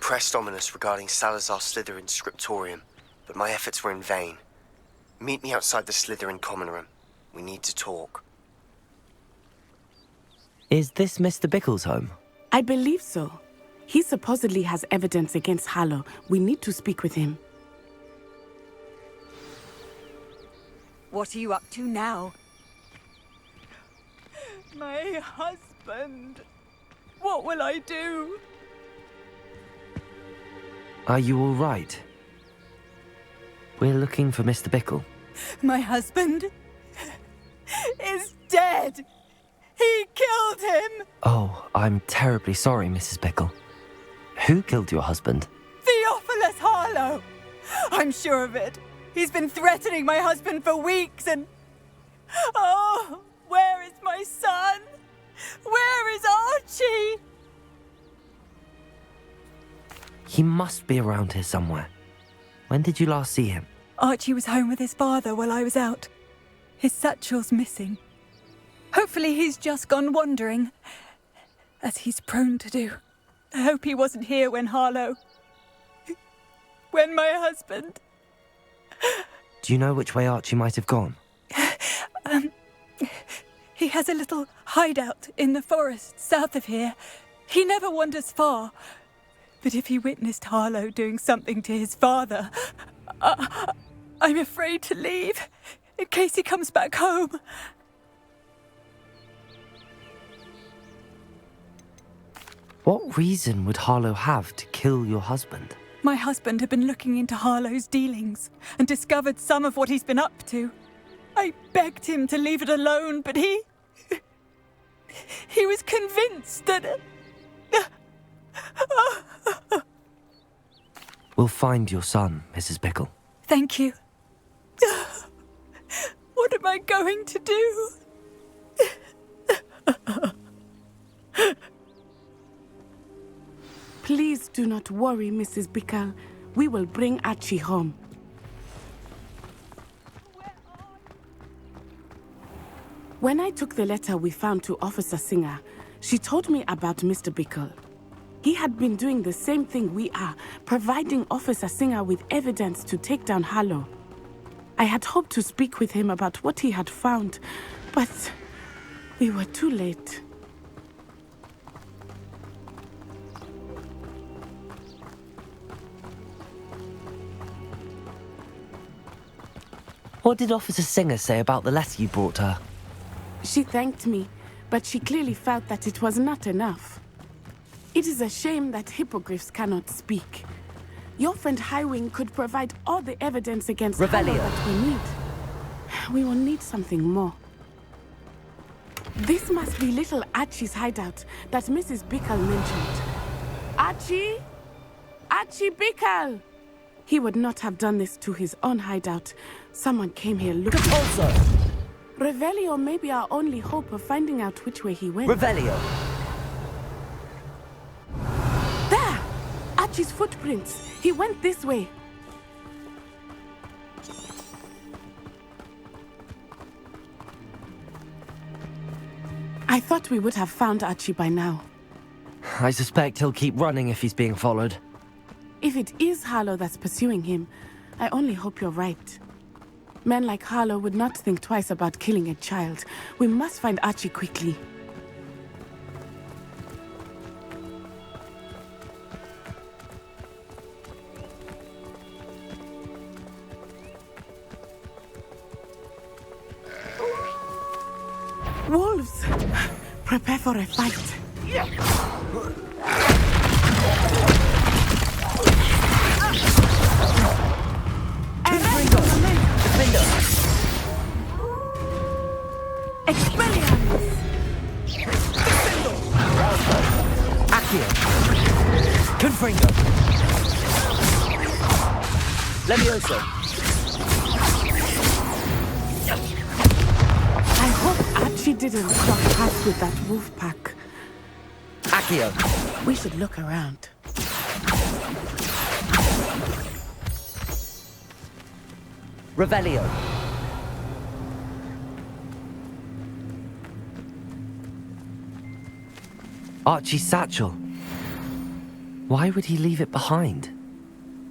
pressed Ominous regarding Salazar Slytherin's scriptorium, but my efforts were in vain. Meet me outside the Slytherin common room. We need to talk. Is this Mr. Bickle's home? I believe so. He supposedly has evidence against Harlow. We need to speak with him. What are you up to now? My husband. What will I do? Are you all right? We're looking for Mr. Bickle. My husband is dead. He killed him. Oh, I'm terribly sorry, Mrs. Bickle. Who killed your husband? Theophilus Harlow. I'm sure of it. He's been threatening my husband for weeks and... Oh, where is my son? Where is Archie? He must be around here somewhere. When did you last see him? Archie was home with his father while I was out. His satchel's missing. Hopefully he's just gone wandering, as he's prone to do. I hope he wasn't here when Harlow... when my husband... Do you know which way Archie might have gone? He has a little hideout in the forest south of here. He never wanders far. But if he witnessed Harlow doing something to his father, I'm afraid to leave, in case he comes back home. What reason would Harlow have to kill your husband? My husband had been looking into Harlow's dealings and discovered some of what he's been up to. I begged him to leave it alone, but he was convinced that... We'll find your son, Mrs. Bickle. Thank you. What am I going to do? Please do not worry, Mrs. Bickle. We will bring Archie home. When I took the letter we found to Officer Singer, she told me about Mr. Bickle. He had been doing the same thing we are, providing Officer Singer with evidence to take down Harlow. I had hoped to speak with him about what he had found, but we were too late. What did Officer Singer say about the letter you brought her? She thanked me, but she clearly felt that it was not enough. It is a shame that hippogriffs cannot speak. Your friend Highwing could provide all the evidence against Harlow that we need. We will need something more. This must be little Archie's hideout that Mrs. Bickle mentioned. Archie? Archie Bickle! He would not have done this to his own hideout. Someone came here looking... Revelio may be our only hope of finding out which way he went. Revelio! There! Archie's footprints. He went this way. I thought we would have found Archie by now. I suspect he'll keep running if he's being followed. If it is Harlow that's pursuing him, I only hope you're right. Men like Harlow would not think twice about killing a child. We must find Archie quickly. Wolves! Prepare for a fight. Expelliarmus! Accio! Confringo! Levioso! I hope Archie didn't cross paths with that wolf pack. Accio! We should look around. Revelio! Archie's satchel. Why would he leave it behind?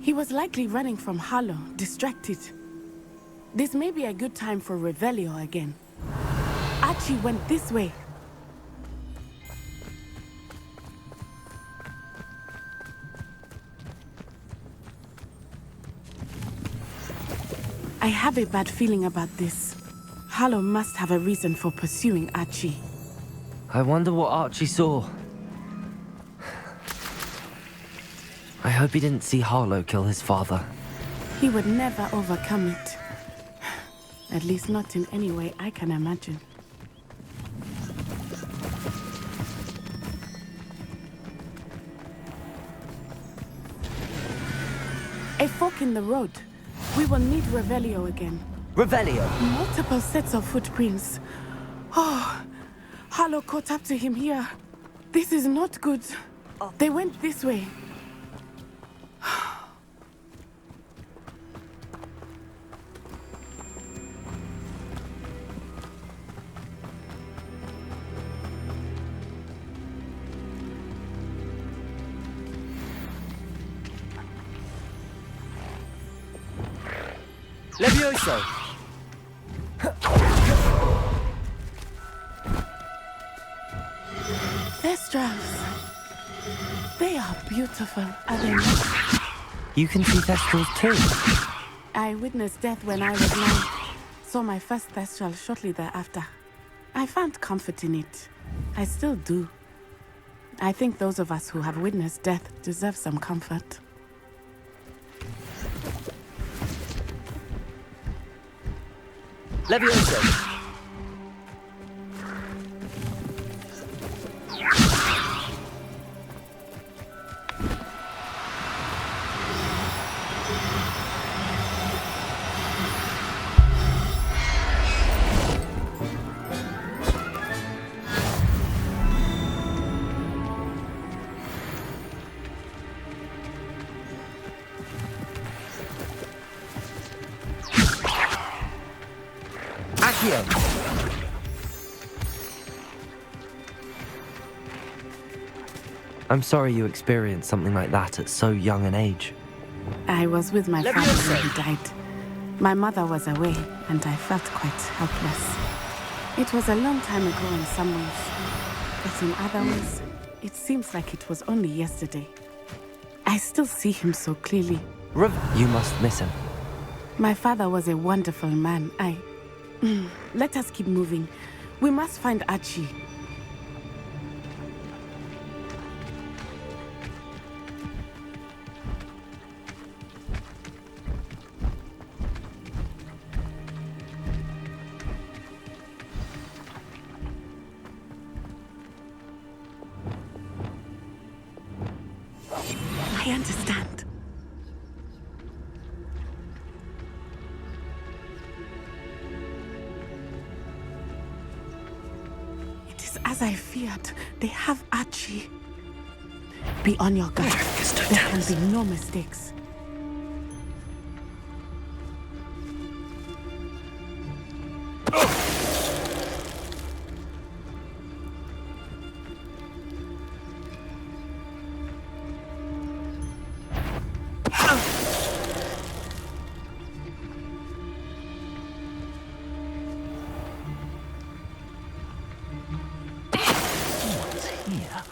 He was likely running from Harlow, distracted. This may be a good time for Revelio again. Archie went this way. I have a bad feeling about this. Harlow must have a reason for pursuing Archie. I wonder what Archie saw. I hope he didn't see Harlow kill his father. He would never overcome it. At least not in any way I can imagine. A fork in the road. We will need Revelio again. Revelio! Multiple sets of footprints. Oh, Harlow caught up to him here. This is not good. They went this way. Levioso! Thestrals. They are beautiful, are they not? You can see Thestrals too. I witnessed death when I was 9. Saw my first Thestral shortly thereafter. I found comfort in it. I still do. I think those of us who have witnessed death deserve some comfort. Levioso! I'm sorry you experienced something like that at so young an age. I was with my father when he died. My mother was away, and I felt quite helpless. It was a long time ago in some ways, but in other ways, it seems like it was only yesterday. I still see him so clearly. You must miss him. My father was a wonderful man. Let us keep moving. We must find Archie. I understand. It is as I feared. They have Archie. Be on your guard. There can be no mistakes.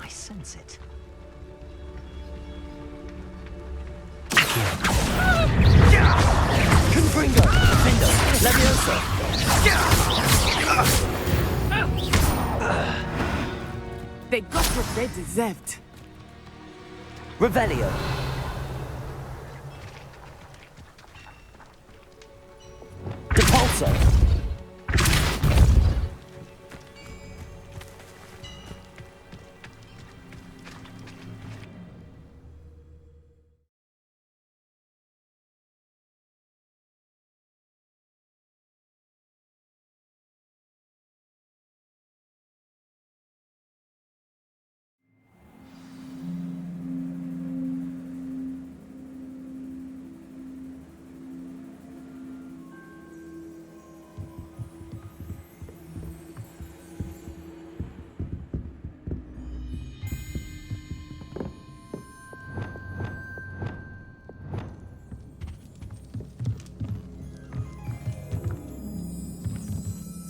I sense it. Confringo! Findo! Levioso! They got what they deserved. Revelio! Depulso!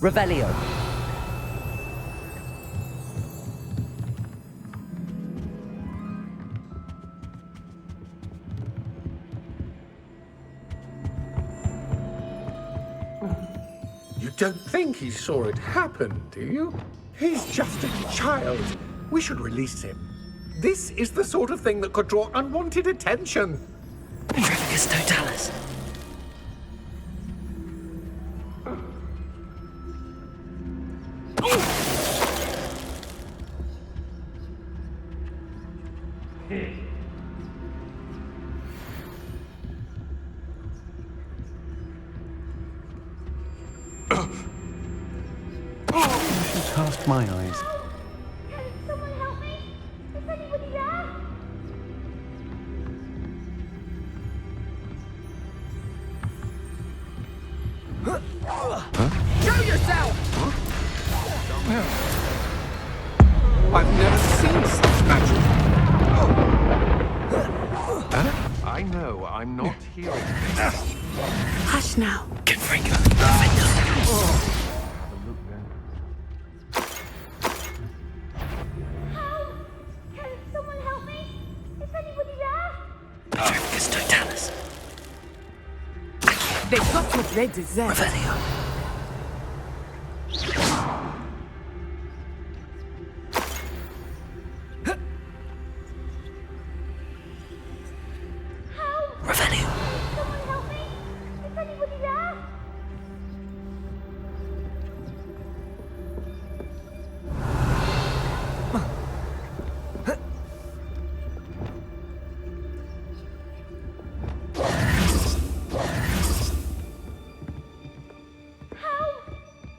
Revelio. You don't think he saw it happen, do you? He's just a child. We should release him. This is the sort of thing that could draw unwanted attention. Petrificus totalis. Cast my eyes. Can someone help me? Is anybody there? Show yourself! I've never seen such magic. I know, I'm not hearing this. Hush now. Confringo. Can someone help me? Is anybody there? Petrificus totalis. They got what they deserve. Revelio. Revelio. Someone help me? Is anybody there?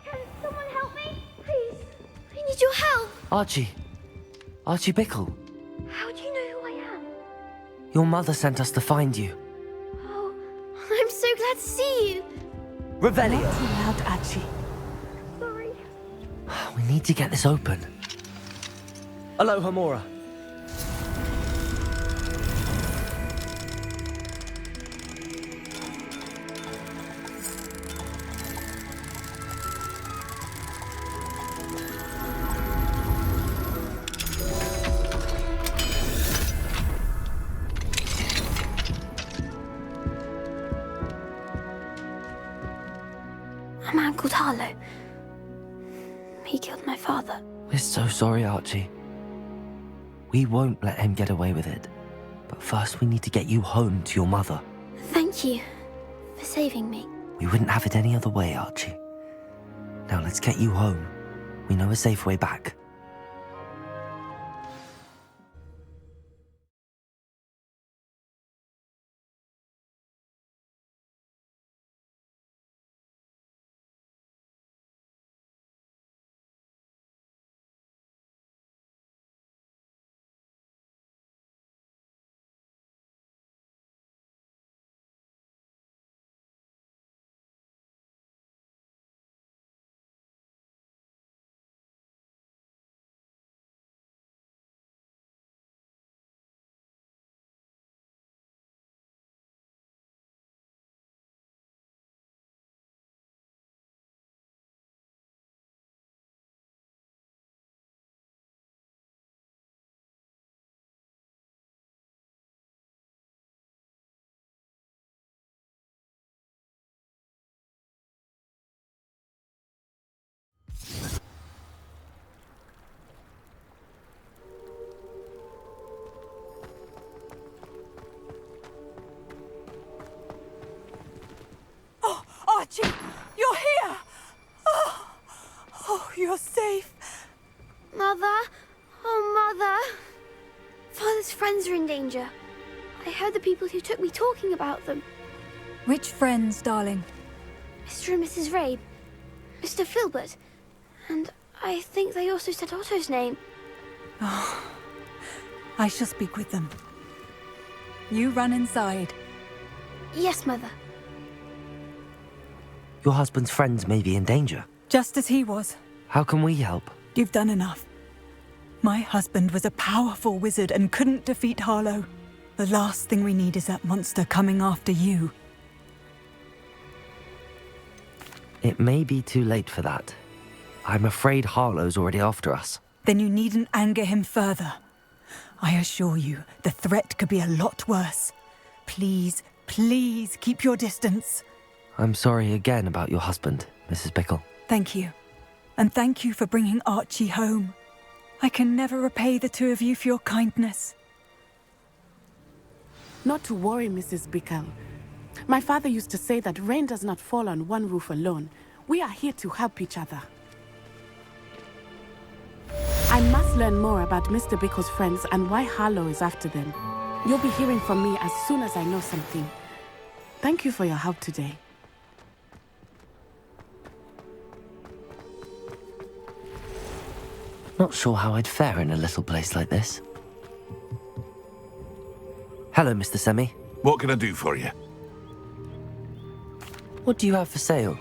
Can someone help me? Please. I need your help. Archie. Archie Bickle. How do you know who I am? Your mother sent us to find you. Oh, I'm so glad to see you. Revelio. Not too loud, Archie. Sorry. We need to get this open. Aloha, Mora. A man called Harlow. He killed my father. We're so sorry, Archie. We won't let him get away with it. But first we need to get you home to your mother. Thank you for saving me. We wouldn't have it any other way, Archie. Now let's get you home. We know a safe way back. Archie, you're here! Oh, you're safe. Mother? Oh, Mother. Father's friends are in danger. I heard the people who took me talking about them. Which friends, darling? Mr. and Mrs. Rabe. Mr. Filbert. And I think they also said Otto's name. I shall speak with them. You run inside. Yes, Mother. Your husband's friends may be in danger. Just as he was. How can we help? You've done enough. My husband was a powerful wizard and couldn't defeat Harlow. The last thing we need is that monster coming after you. It may be too late for that. I'm afraid Harlow's already after us. Then you needn't anger him further. I assure you, the threat could be a lot worse. Please, please keep your distance. I'm sorry again about your husband, Mrs. Bickle. Thank you. And thank you for bringing Archie home. I can never repay the two of you for your kindness. Not to worry, Mrs. Bickle. My father used to say that rain does not fall on one roof alone. We are here to help each other. I must learn more about Mr. Bickle's friends and why Harlow is after them. You'll be hearing from me as soon as I know something. Thank you for your help today. Not sure how I'd fare in a little place like this. Hello, Mr. Semi. What can I do for you? What do you have for sale?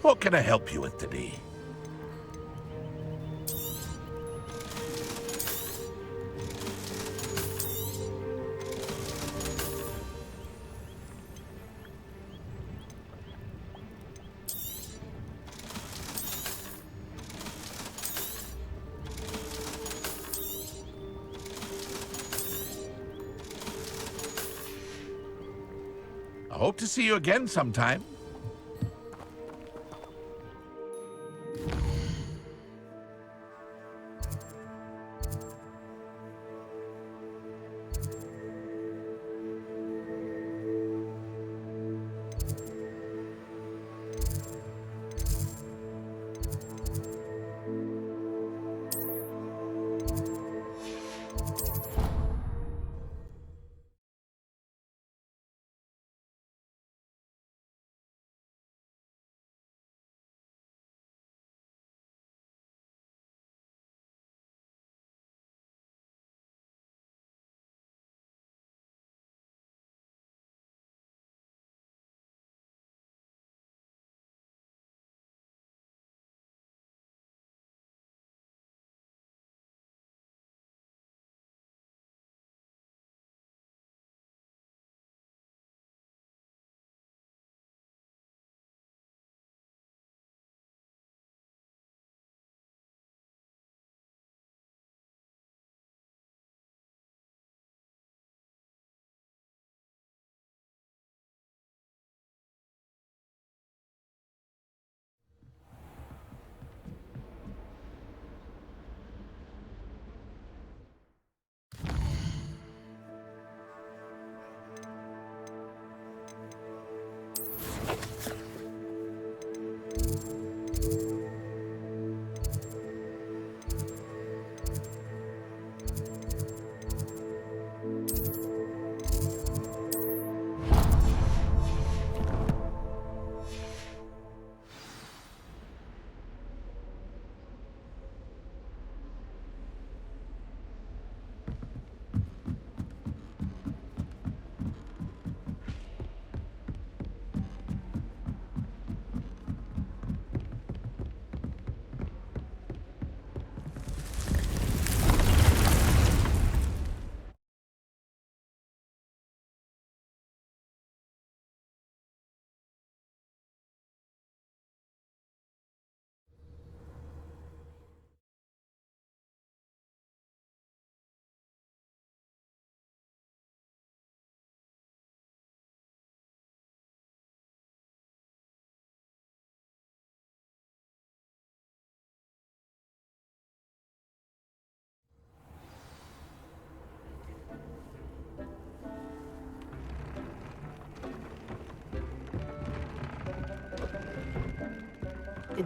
What can I help you with today? I hope to see you again sometime.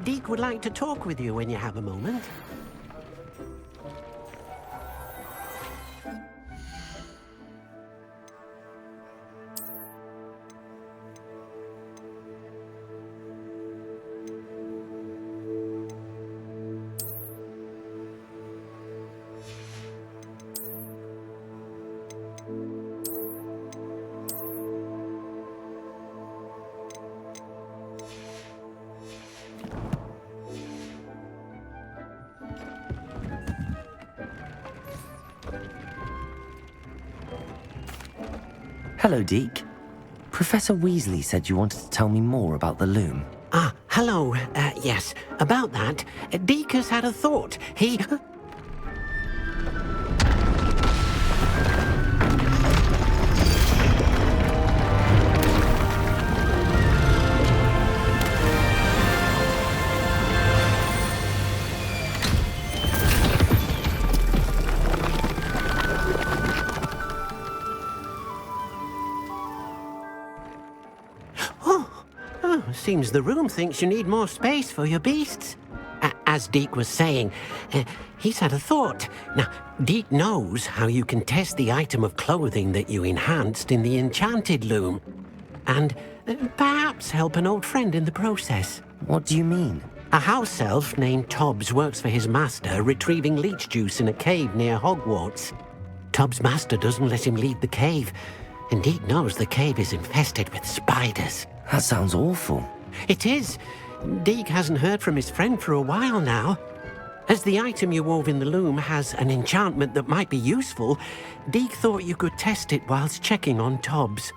Deke would like to talk with you when you have a moment. Hello, Deke. Professor Weasley said you wanted to tell me more about the loom. Ah, hello. Yes, about that. Deke has had a thought. He... Seems the room thinks you need more space for your beasts. As Deke was saying, he's had a thought. Now, Deke knows how you can test the item of clothing that you enhanced in the enchanted loom. And perhaps help an old friend in the process. What do you mean? A house elf named Tobbs works for his master retrieving leech juice in a cave near Hogwarts. Tobbs' master doesn't let him leave the cave, and Deke knows the cave is infested with spiders. That sounds awful. It is. Deke hasn't heard from his friend for a while now. As the item you wove in the loom has an enchantment that might be useful, Deke thought you could test it whilst checking on Tobbs.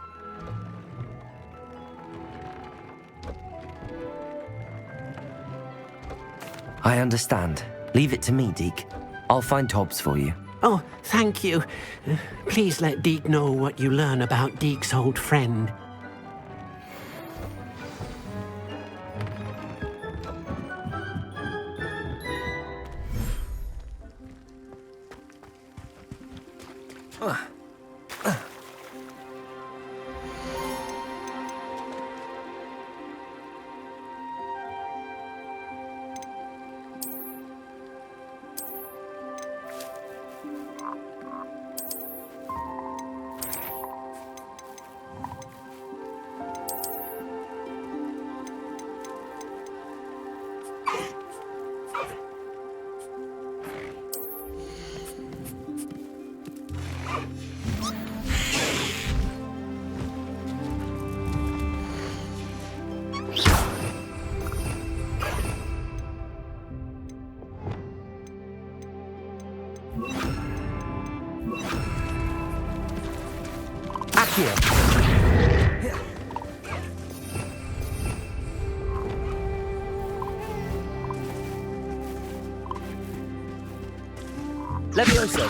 I understand. Leave it to me, Deke. I'll find Tobbs for you. Oh, thank you. Please let Deke know what you learn about Deke's old friend. Levioso!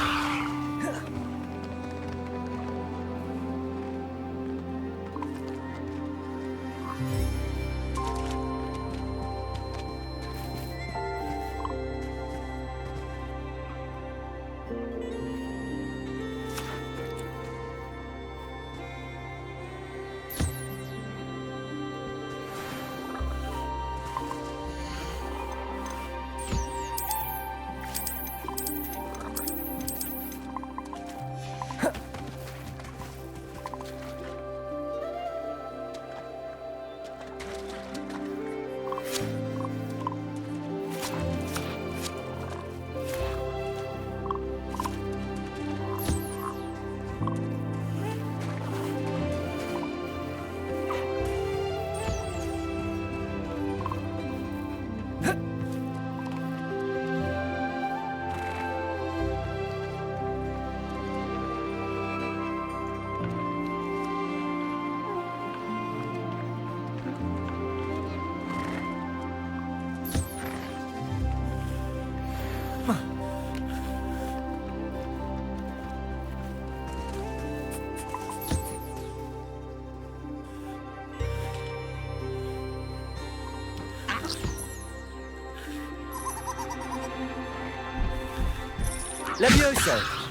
Levioso!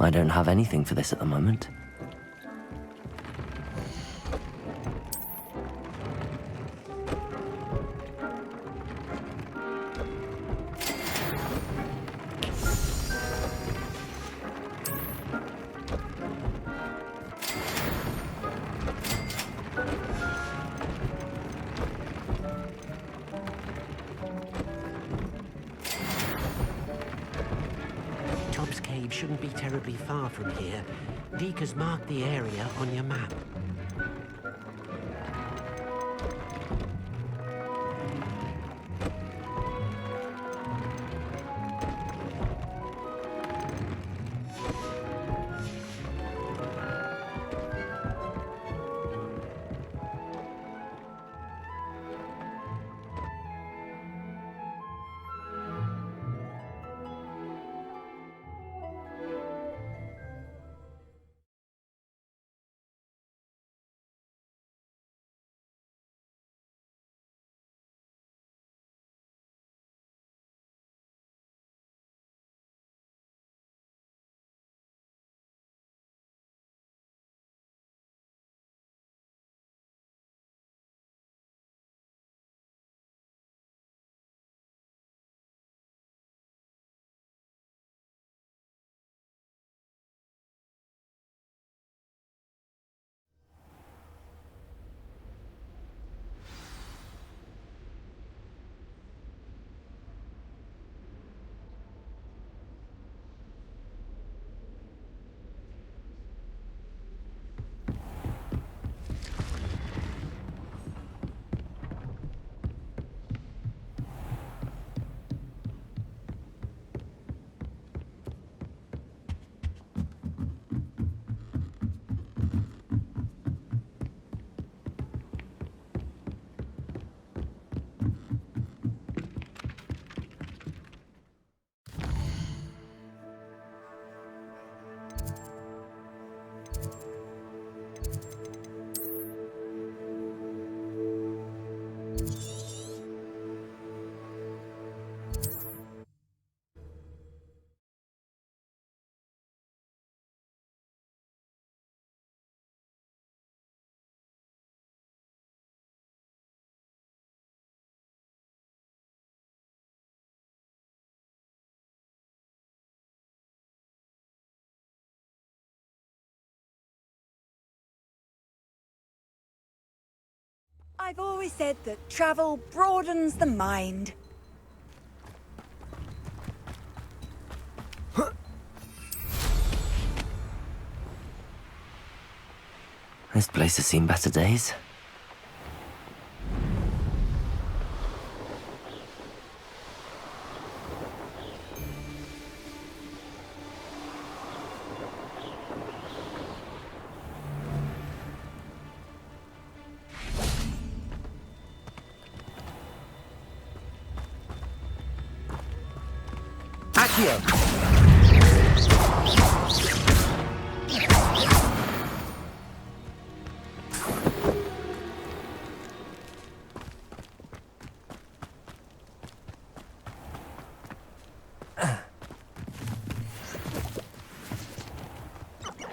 I don't have anything for this at the moment. Tobbs Cave shouldn't be terribly far from here. Deke has marked the area on your map. I've always said that travel broadens the mind. This place has seen better days.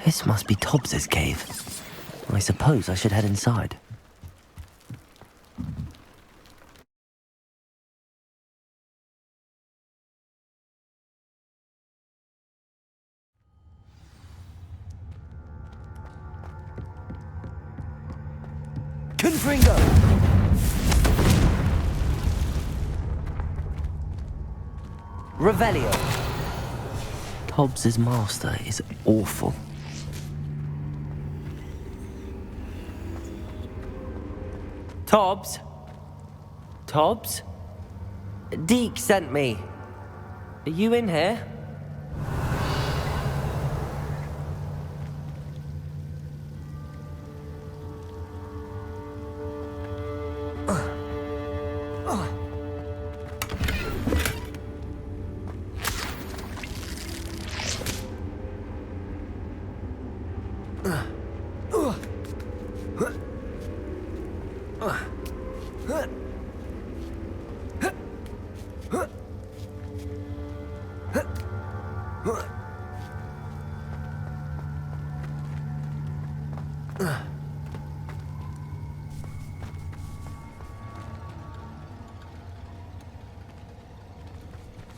This must be Tobbs's cave. I suppose I should head inside. Confringo! Revelio! Tobbs's master is awful. Tobbs? Tobbs? Deke sent me. Are you in here?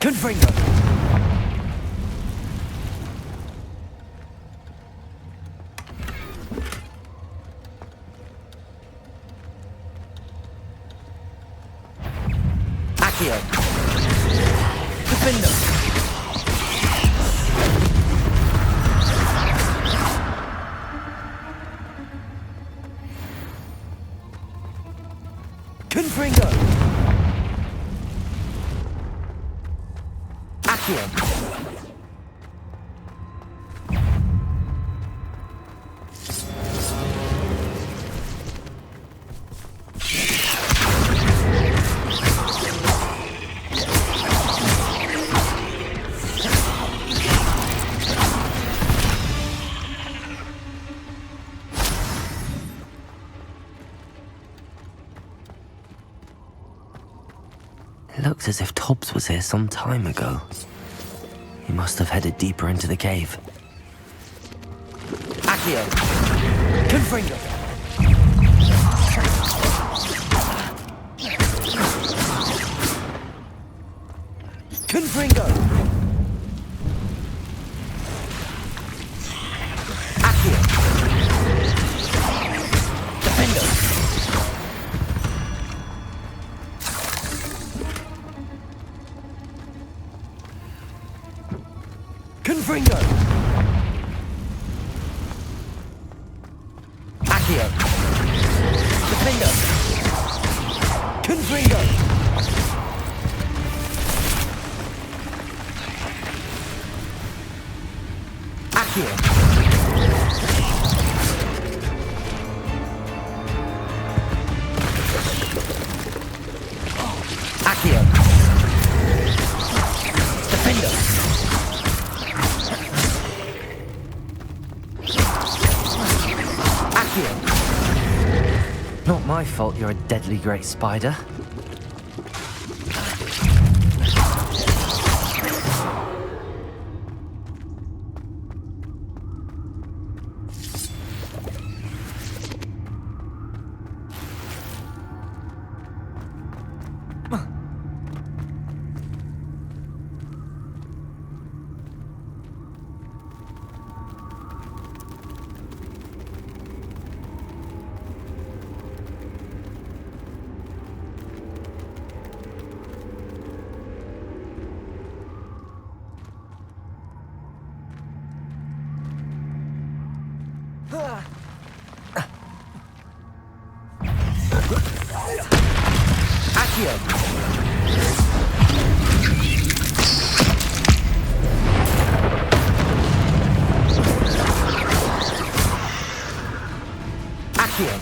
Confringo! Accio! Defendo! Confringo! Accio! It looks as if Tobbs was here some time ago. He must have headed deeper into the cave. Accio! Confringo! Confringo! Accio! Defendo! Confringo! Accio! Defendo! Confringo! Accio! Accio! Defendo! Not my fault you're a deadly great spider. Accio! Accio!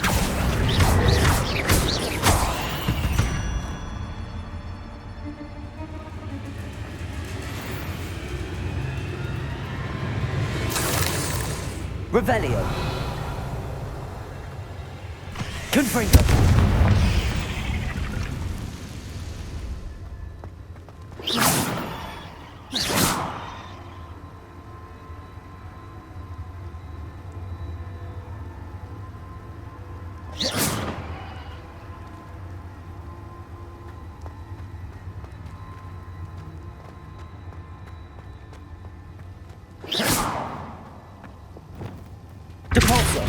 Revelio! Confringo! Depulso!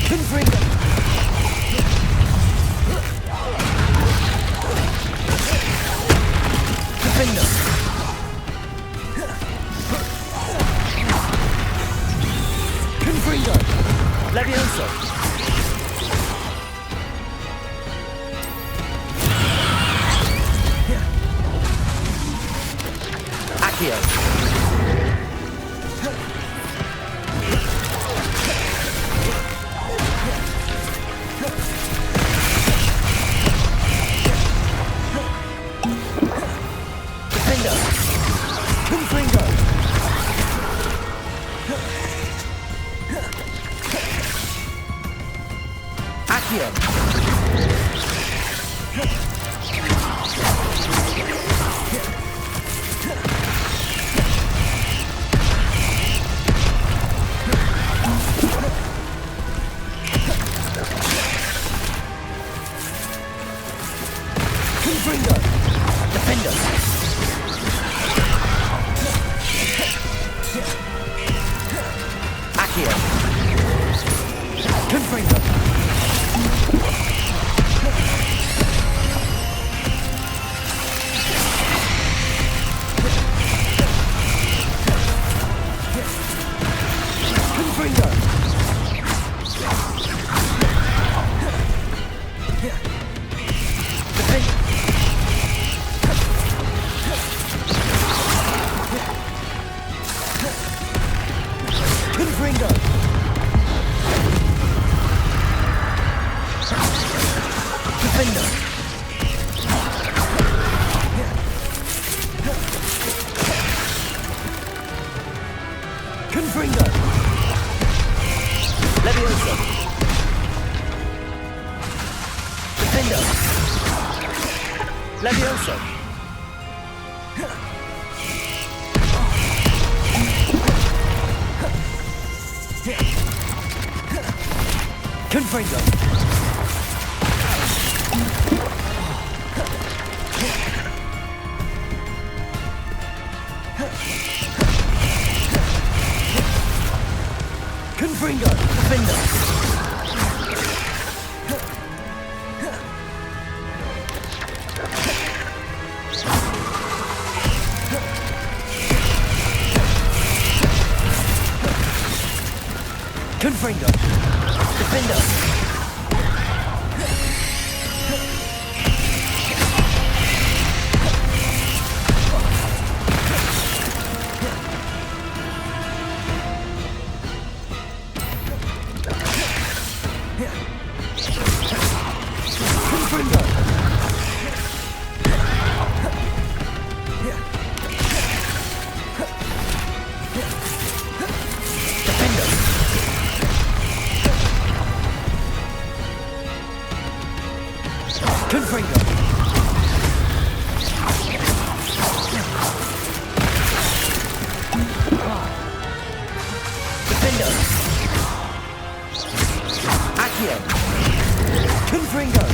Confringo! Defendo! Confringo! Levioso! Accio! Confringo! Accio! Confringo! Defender! Accio! Confringo! Confringo! Defender! Confringo! Defender! Confringo! Levioso! Defender! Levioso! Confringo! Confringo! Defender! Confringo! Defender! Confringo! Defender! Confringo! Defender! Accio! Confringo!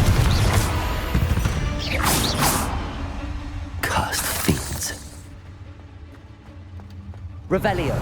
Cursed fiends. Revelio.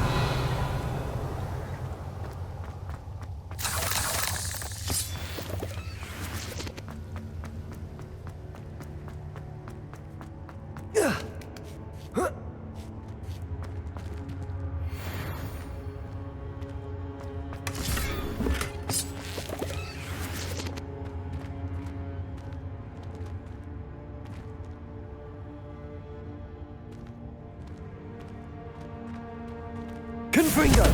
Confringo!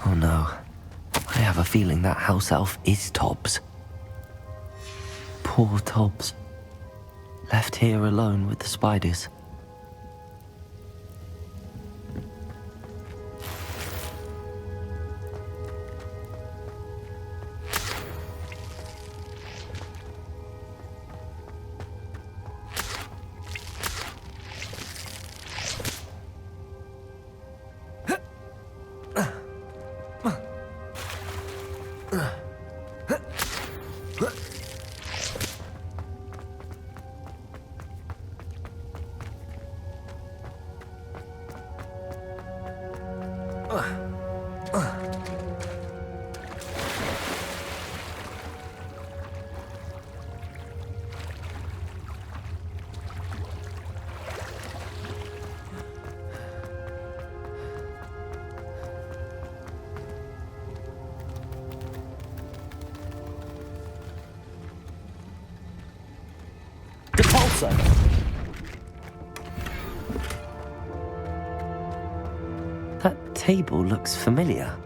Oh no. I have a feeling that house elf is Tobbs. Poor Tobbs. Left here alone with the spiders. so. That table looks familiar.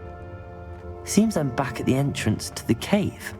Seems I'm back at the entrance to the cave.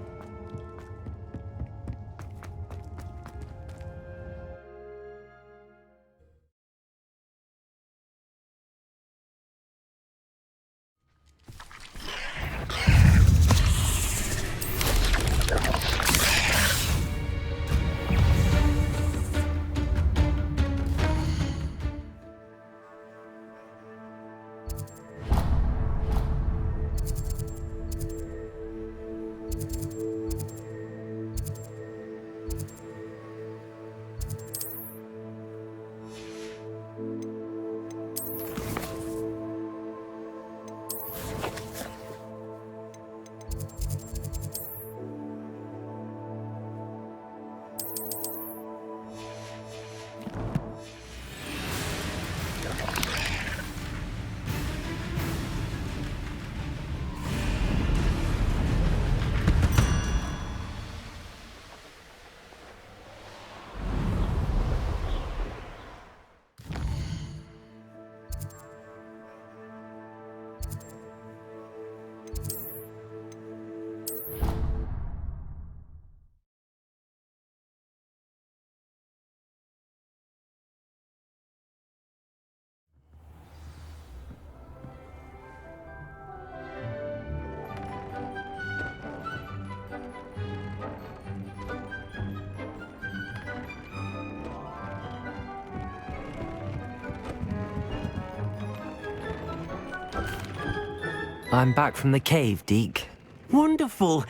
I'm back from the cave, Deke. Wonderful.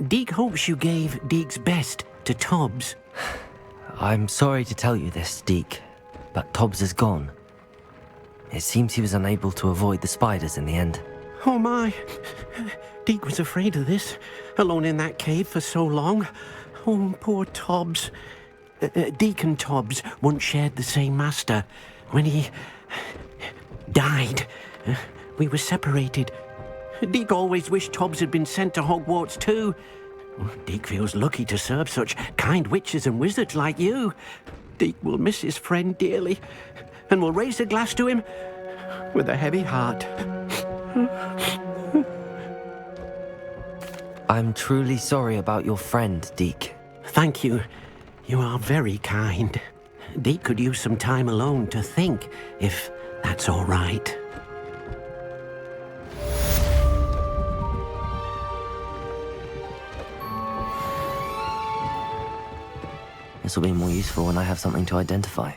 Deke hopes you gave Deke's best to Tobbs. I'm sorry to tell you this, Deke, but Tobbs is gone. It seems he was unable to avoid the spiders in the end. Oh my. Deke was afraid of this, alone in that cave for so long. Oh, poor Tobbs. Deke and Tobbs once shared the same master. When he died, we were separated. Deke always wished Tobbs had been sent to Hogwarts too. Deke feels lucky to serve such kind witches and wizards like you. Deke will miss his friend dearly, and will raise a glass to him with a heavy heart. I'm truly sorry about your friend, Deke. Thank you. You are very kind. Deke could use some time alone to think, if that's all right. This will be more useful when I have something to identify.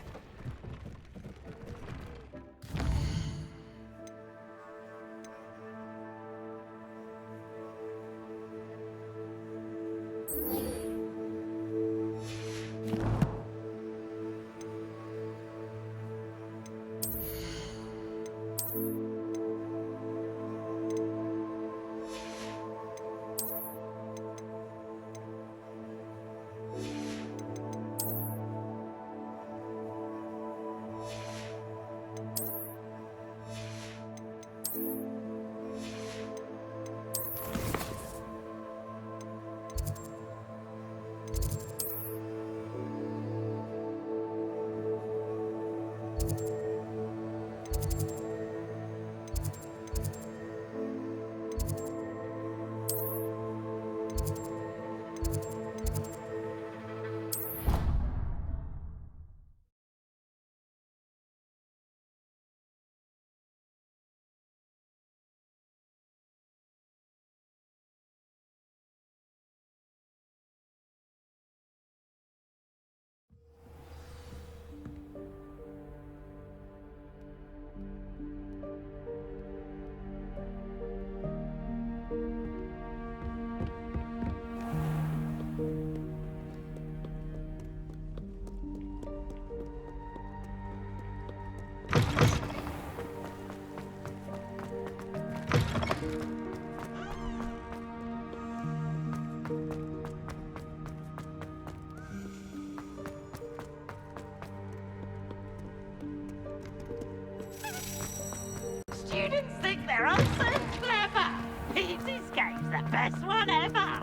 Students think they're all so clever. Peavy's game's the best one ever.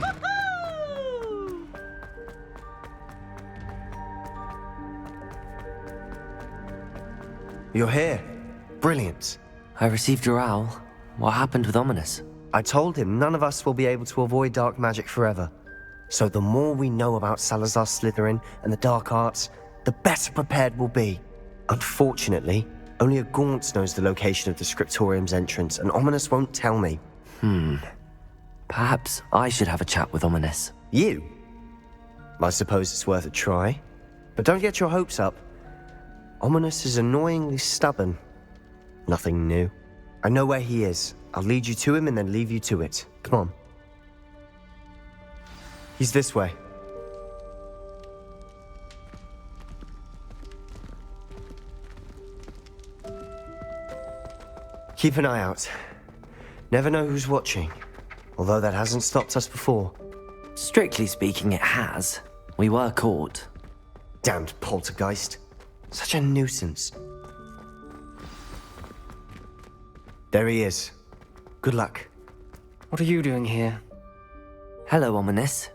Woohoo! You're here. Brilliant. I received your owl. What happened with Ominous? I told him none of us will be able to avoid dark magic forever. So the more we know about Salazar Slytherin and the dark arts, the better prepared we'll be. Unfortunately, only a Gaunt knows the location of the Scriptorium's entrance, and Ominous won't tell me. Perhaps I should have a chat with Ominous. You? I suppose it's worth a try. But don't get your hopes up. Ominous is annoyingly stubborn. Nothing new. I know where he is. I'll lead you to him and then leave you to it. Come on. He's this way. Keep an eye out. Never know who's watching. Although that hasn't stopped us before. Strictly speaking, it has. We were caught. Damned poltergeist. Such a nuisance. There he is. Good luck. What are you doing here? Hello, Ominous.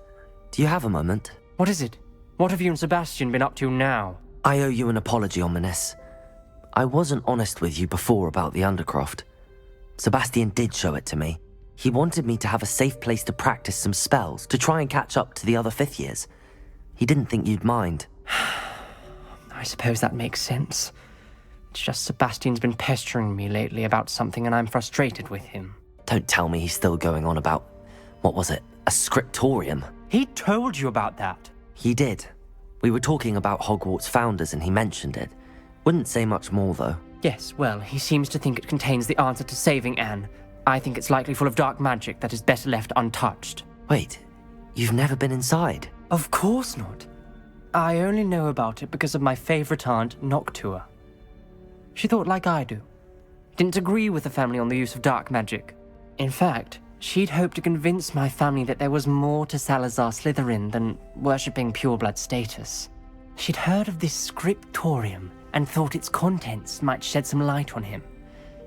Do you have a moment? What is it? What have you and Sebastian been up to now? I owe you an apology, Ominous. I wasn't honest with you before about the Undercroft. Sebastian did show it to me. He wanted me to have a safe place to practice some spells, to try and catch up to the other 5th years. He didn't think you'd mind. I suppose that makes sense. It's just Sebastian's been pestering me lately about something and I'm frustrated with him. Don't tell me he's still going on about, what was it, a scriptorium? He told you about that. He did. We were talking about Hogwarts founders and he mentioned it. Wouldn't say much more, though. Yes, well, he seems to think it contains the answer to saving Anne. I think it's likely full of dark magic that is better left untouched. Wait, you've never been inside? Of course not. I only know about it because of my favourite aunt, Noctua. She thought like I do. Didn't agree with the family on the use of dark magic. In fact, she'd hoped to convince my family that there was more to Salazar Slytherin than worshipping pureblood status. She'd heard of this scriptorium and thought its contents might shed some light on him.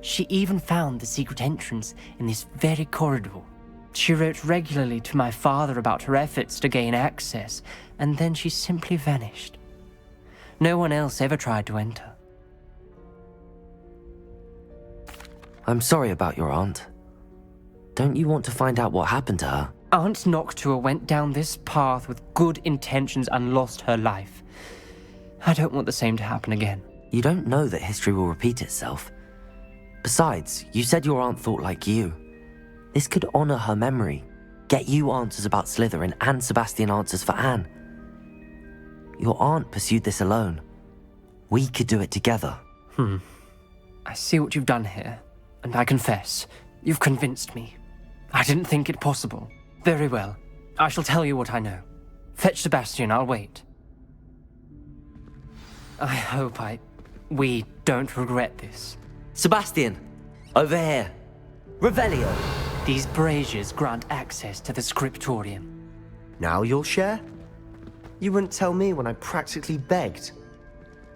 She even found the secret entrance in this very corridor. She wrote regularly to my father about her efforts to gain access, and then she simply vanished. No one else ever tried to enter. I'm sorry about your aunt. Don't you want to find out what happened to her? Aunt Noctua went down this path with good intentions and lost her life. I don't want the same to happen again. You don't know that history will repeat itself. Besides, you said your aunt thought like you. This could honor her memory, get you answers about Slytherin and Sebastian answers for Anne. Your aunt pursued this alone. We could do it together. I see what you've done here, and I confess, you've convinced me. I didn't think it possible. Very well, I shall tell you what I know. Fetch Sebastian, I'll wait. I hope we don't regret this. Sebastian, over here. Revelio. These braziers grant access to the scriptorium. Now you'll share? You wouldn't tell me when I practically begged.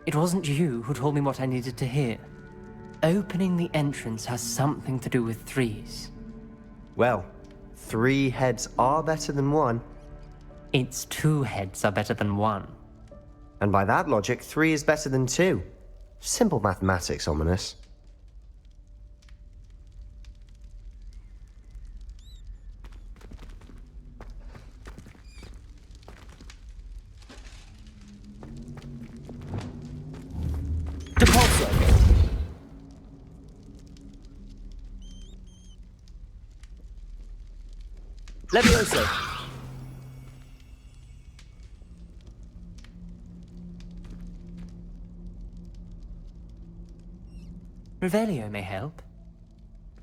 It wasn't you who told me what I needed to hear. Opening the entrance has something to do with 3s. Well, 3 heads are better than 1. Its 2 heads are better than 1. And by that logic, 3 is better than 2. Simple mathematics, Ominous. Depulso. Levioso. Revelio may help.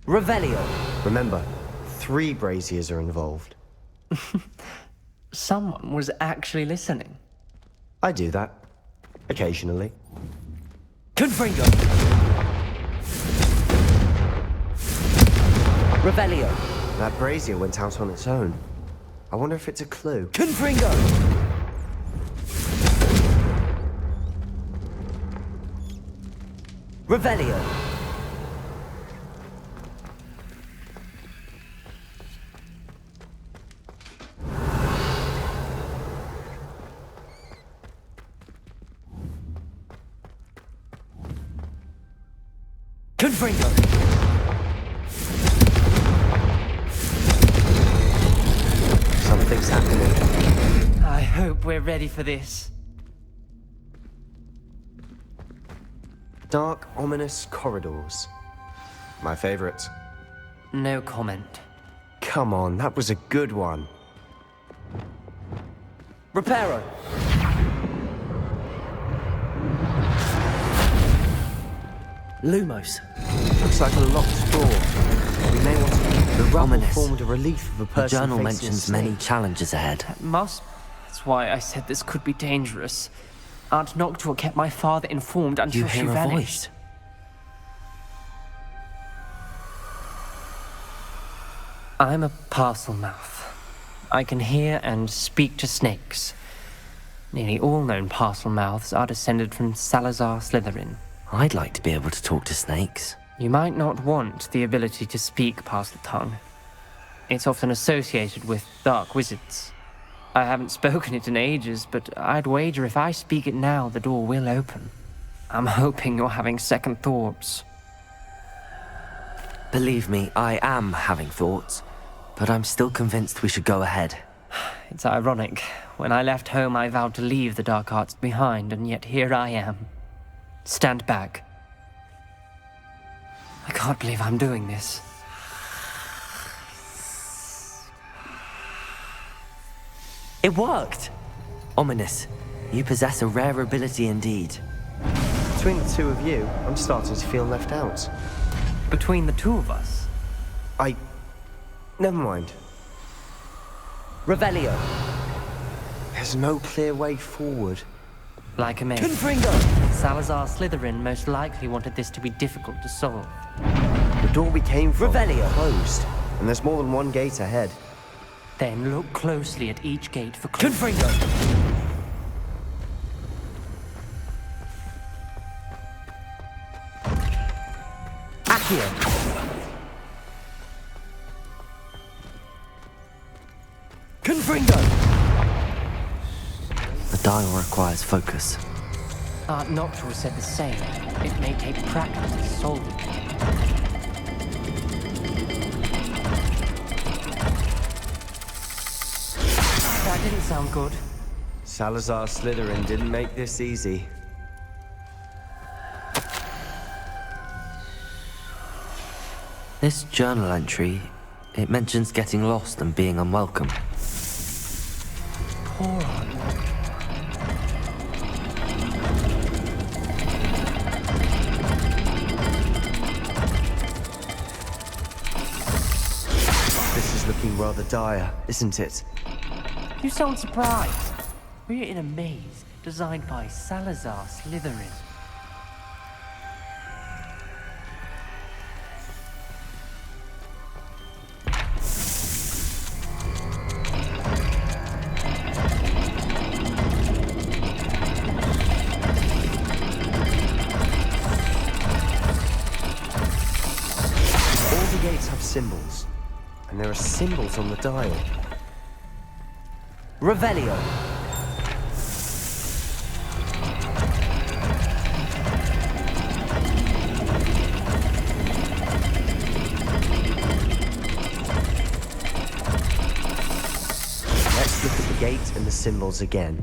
Revelio. Remember, 3 braziers are involved. Someone was actually listening. I do that. Occasionally. Confringo. Revelio. That brazier went out on its own. I wonder if it's a clue. Confringo. Revelio. Confringo! Something's happening. I hope we're ready for this. Dark, ominous corridors. My favorite. No comment. Come on, that was a good one. Reparo! Lumos. Looks like a locked door. We may want to... The rubble Ominous. formed a relief of a The person journal facing a mentions snake. many challenges ahead. That's why I said this could be dangerous. Aunt Noctua kept my father informed until You she hear a vanished. voice. I'm a parcel mouth. I can hear and speak to snakes. Nearly all known parcel mouths are descended from Salazar Slytherin. I'd like to be able to talk to snakes. You might not want the ability to speak parcel tongue. It's often associated with dark wizards. I haven't spoken it in ages, but I'd wager if I speak it now, the door will open. I'm hoping you're having second thoughts. Believe me, I am having thoughts, but I'm still convinced we should go ahead. It's ironic. When I left home, I vowed to leave the dark arts behind, and yet here I am. Stand back. I can't believe I'm doing this. It worked! Ominous, you possess a rare ability indeed. Between the two of you, I'm starting to feel left out. Between the two of us? Never mind. Revelio. There's no clear way forward. Like a maid. Confringo! Salazar Slytherin most likely wanted this to be difficult to solve. The door we came from Revelio. closed, and there's more than one gate ahead. Then look closely at each gate for clues. Confringo! Accio! Confringo! The dial requires focus. Aunt Noctua said the same. It may take practice to solve it. That didn't sound good. Salazar Slytherin didn't make this easy. This journal entry, it mentions getting lost and being unwelcome. Poor Aunt Noctua. This is looking rather dire, isn't it? You sound surprised. We're in a maze designed by Salazar Slytherin. All the gates have symbols, and there are symbols on the dial. Revelio! Let's look at the gate and the symbols again.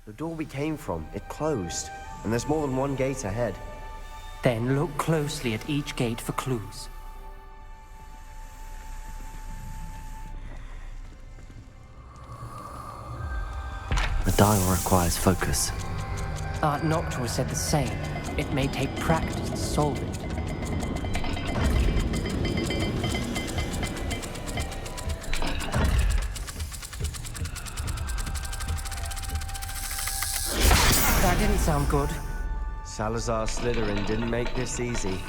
The door we came from, it closed, and there's more than one gate ahead. Then look closely at each gate for clues. The dial requires focus. Aunt Noctua said the same. It may take practice to solve it. That didn't sound good. Salazar Slytherin didn't make this easy.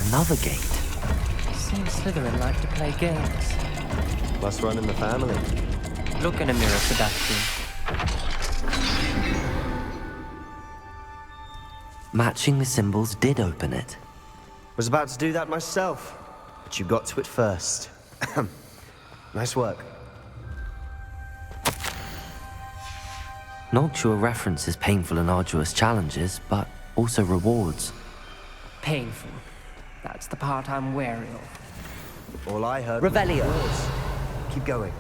Another gate. Seems Slytherin like to play games. Must run in the family. Look in a mirror, Sebastian. Matching the symbols did open it. Was about to do that myself, but you got to it first. Nice work. Noctua references painful and arduous challenges, but also rewards. Painful. That's the part I'm wary of. All I heard Revelio. was words. Keep going.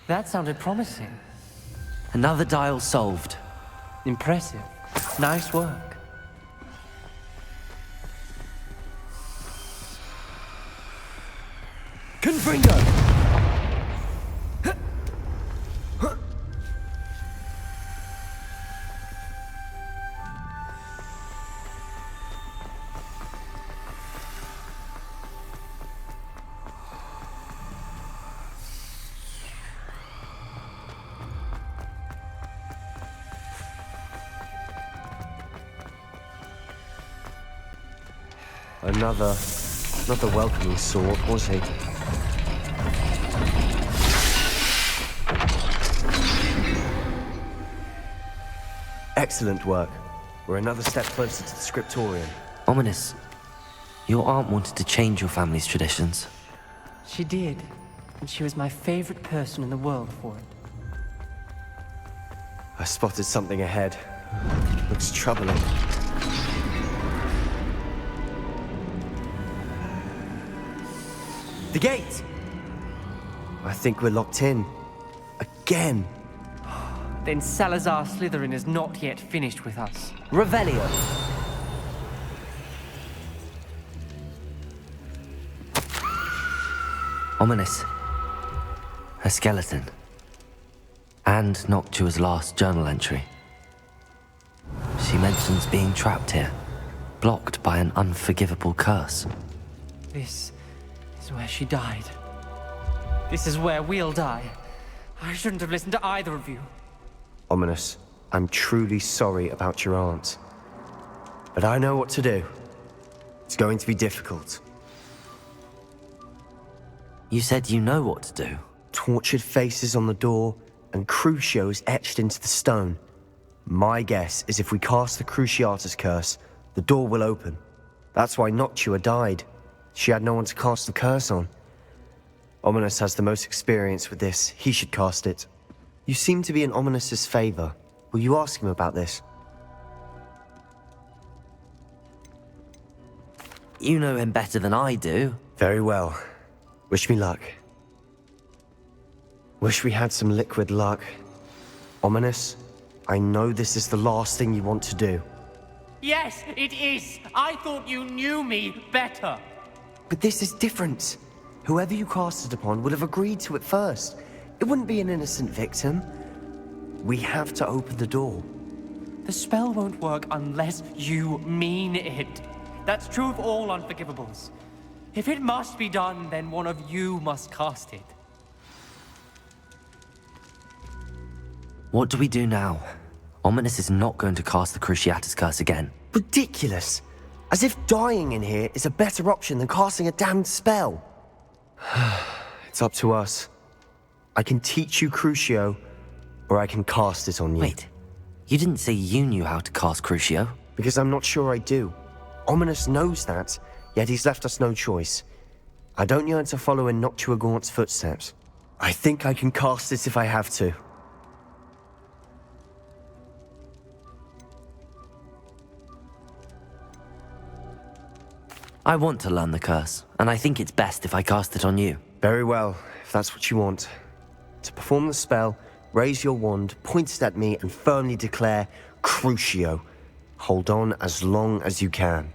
That sounded promising. Another dial solved. Impressive. Nice work. Confringo! Not the welcoming sort, was he? Excellent work. We're another step closer to the scriptorium. Ominous. Your aunt wanted to change your family's traditions. She did. And she was my favorite person in the world for it. I spotted something ahead. Looks troubling. The gate! I think we're locked in. Again. Then Salazar Slytherin is not yet finished with us. Revelio. Ominous. A skeleton. And Noctua's last journal entry. She mentions being trapped here, blocked by an unforgivable curse. This is where she died. This is where we'll die. I shouldn't have listened to either of you. Ominous, I'm truly sorry about your aunt. But I know what to do. It's going to be difficult. You said you know what to do. Tortured faces on the door, and Crucio is etched into the stone. My guess is if we cast the Cruciatus curse, the door will open. That's why Noctua died. She had no one to cast the curse on. Ominous has the most experience with this. He should cast it. You seem to be in Ominous's favor. Will you ask him about this? You know him better than I do. Very well. Wish me luck. Wish we had some liquid luck. Ominous, I know this is the last thing you want to do. Yes, it is. I thought you knew me better. But this is different. Whoever you cast it upon would have agreed to it first. It wouldn't be an innocent victim. We have to open the door. The spell won't work unless you mean it. That's true of all unforgivables. If it must be done, then one of you must cast it. What do we do now? Ominous is not going to cast the Cruciatus curse again. Ridiculous. As if dying in here is a better option than casting a damned spell. It's up to us. I can teach you Crucio, or I can cast it on you. Wait, you didn't say you knew how to cast Crucio? Because I'm not sure I do. Ominous knows that, yet he's left us no choice. I don't yearn to follow in Noctua Gaunt's footsteps. I think I can cast it if I have to. I want to learn the curse, and I think it's best if I cast it on you. Very well, if that's what you want. To perform the spell, raise your wand, point it at me, and firmly declare, Crucio. Hold on as long as you can.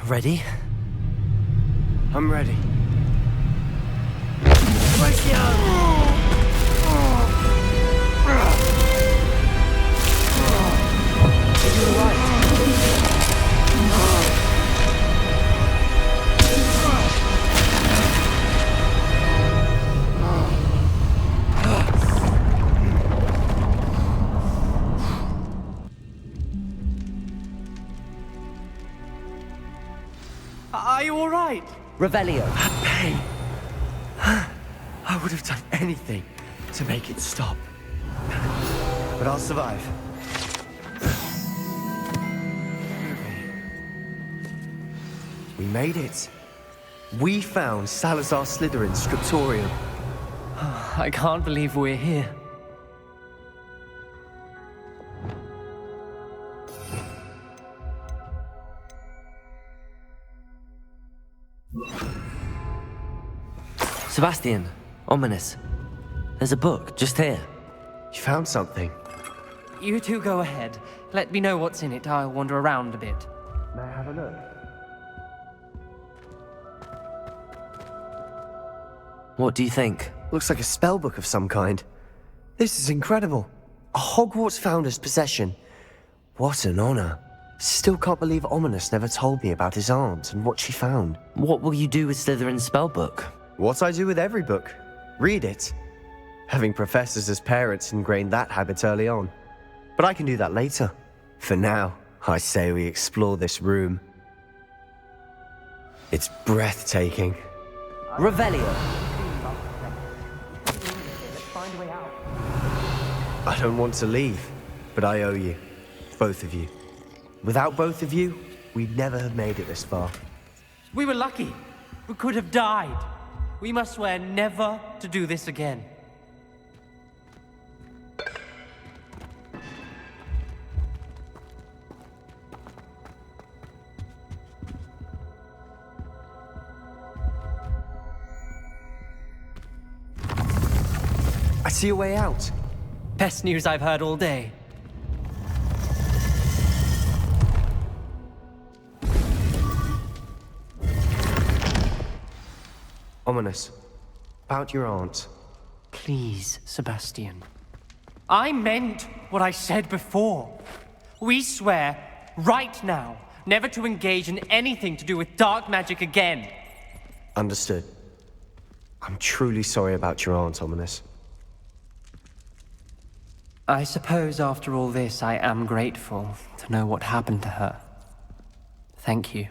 Ready? I'm ready. Are you all right? Revelio. Pain. I would have done anything to make it stop. But I'll survive. We made it. We found Salazar Slytherin's scriptorium. I can't believe we're here. Sebastian, Ominous. There's a book just here. You found something. You two go ahead. Let me know what's in it. I'll wander around a bit. May I have a look? What do you think? Looks like a spell book of some kind. This is incredible. A Hogwarts founder's possession. What an honor. Still can't believe Ominous never told me about his aunt and what she found. What will you do with Slytherin's spellbook? What I do with every book. Read it. Having professors as parents ingrained that habit early on. But I can do that later. For now, I say we explore this room. It's breathtaking. Revelio. I don't want to leave, but I owe you. Both of you. Without both of you, we'd never have made it this far. We were lucky. We could have died. We must swear never to do this again. I see a way out. Best news I've heard all day. Ominous. About your aunt. Please, Sebastian. I meant what I said before. We swear, right now, never to engage in anything to do with dark magic again. Understood. I'm truly sorry about your aunt, Ominous. I suppose after all this, I am grateful to know what happened to her. Thank you.